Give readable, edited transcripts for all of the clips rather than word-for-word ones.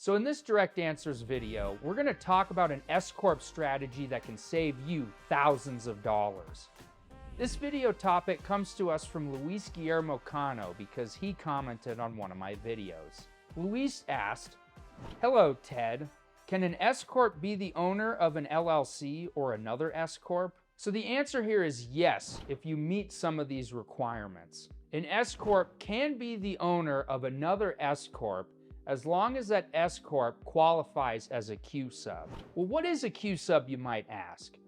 So in this Direct Answers video, we're going to talk about an S-Corp strategy that can save you thousands of dollars. This video topic comes to us from Luis Guillermo Cano because he commented on one of my videos. Luis asked, "Hello, Ted. Can an S-Corp be the owner of an LLC or another S-Corp?" So the answer here is yes, if you meet some of these requirements. An S-Corp can be the owner of another S-Corp as long as that S-Corp qualifies as a Q-Sub. Well, what is a Q-Sub, you might ask?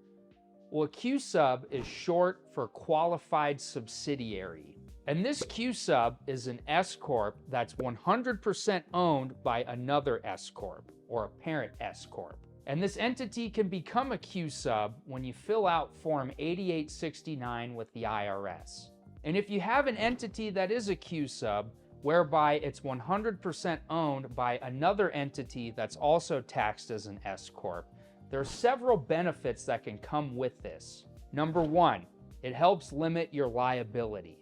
Well, a Q-Sub is short for Qualified Subsidiary. And this Q-Sub is an S-Corp that's 100% owned by another S-Corp, or a parent S-Corp. And this entity can become a Q-Sub when you fill out Form 8869 with the IRS. And if you have an entity that is a Q-Sub, whereby it's 100% owned by another entity that's also taxed as an S-Corp, there are several benefits that can come with this. Number one, it helps limit your liability.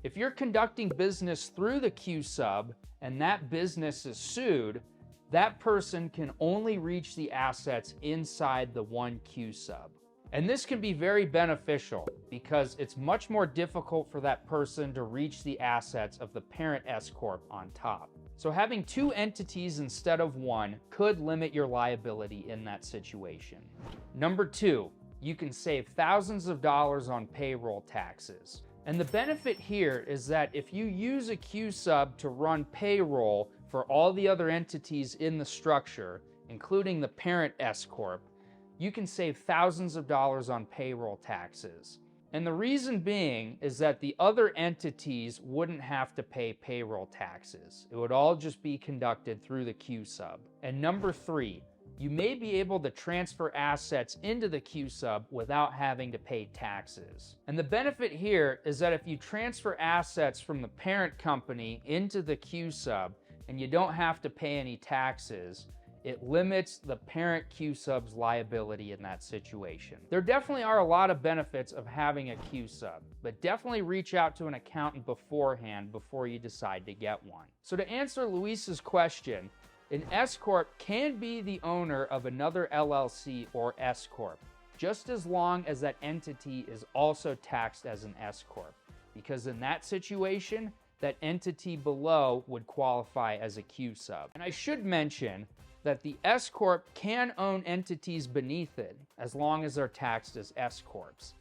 If you're conducting business through the Q-Sub and that business is sued, that person can only reach the assets inside the one Q-Sub. And this can be very beneficial because it's much more difficult for that person to reach the assets of the parent S-Corp on top. So having two entities instead of one could limit your liability in that situation. Number two, you can save thousands of dollars on payroll taxes. And the benefit here is that if you use a Q-Sub to run payroll for all the other entities in the structure, including the parent S-Corp, you can save thousands of dollars on payroll taxes. And the reason being is that the other entities wouldn't have to pay payroll taxes. It would all just be conducted through the Q-Sub. And number three, you may be able to transfer assets into the Q-Sub without having to pay taxes. And the benefit here is that if you transfer assets from the parent company into the Q-Sub and you don't have to pay any taxes, it limits the parent Q-Sub's liability in that situation. There definitely are a lot of benefits of having a Q-Sub, but definitely reach out to an accountant beforehand before you decide to get one. So to answer Luis's question, an S-Corp can be the owner of another LLC or S-Corp, just as long as that entity is also taxed as an S-Corp, because in that situation, that entity below would qualify as a Q-Sub. And I should mention that the S-Corp can own entities beneath it as long as they're taxed as S-Corps.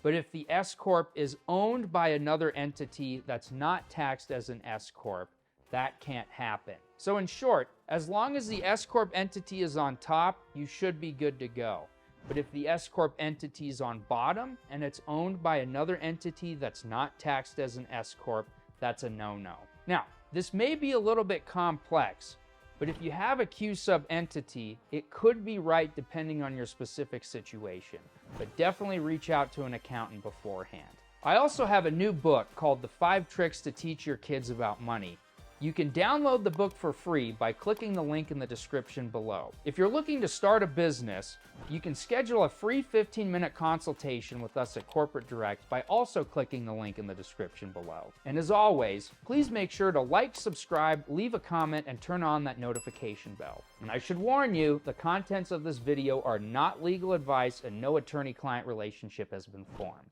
But if the S-Corp is owned by another entity that's not taxed as an S-Corp, that can't happen. So in short, as long as the S-Corp entity is on top, you should be good to go. But if the S-Corp entity is on bottom and it's owned by another entity that's not taxed as an S-Corp, that's a no-no. Now, this may be a little bit complex, but if you have a Q-Sub entity, it could be right depending on your specific situation, but definitely reach out to an accountant beforehand. I also have a new book called The 5 Tricks to Teach Your Kids About Money. You can download the book for free by clicking the link in the description below. If you're looking to start a business, you can schedule a free 15-minute consultation with us at Corporate Direct by also clicking the link in the description below. And as always, please make sure to like, subscribe, leave a comment, and turn on that notification bell. And I should warn you, the contents of this video are not legal advice and no attorney-client relationship has been formed.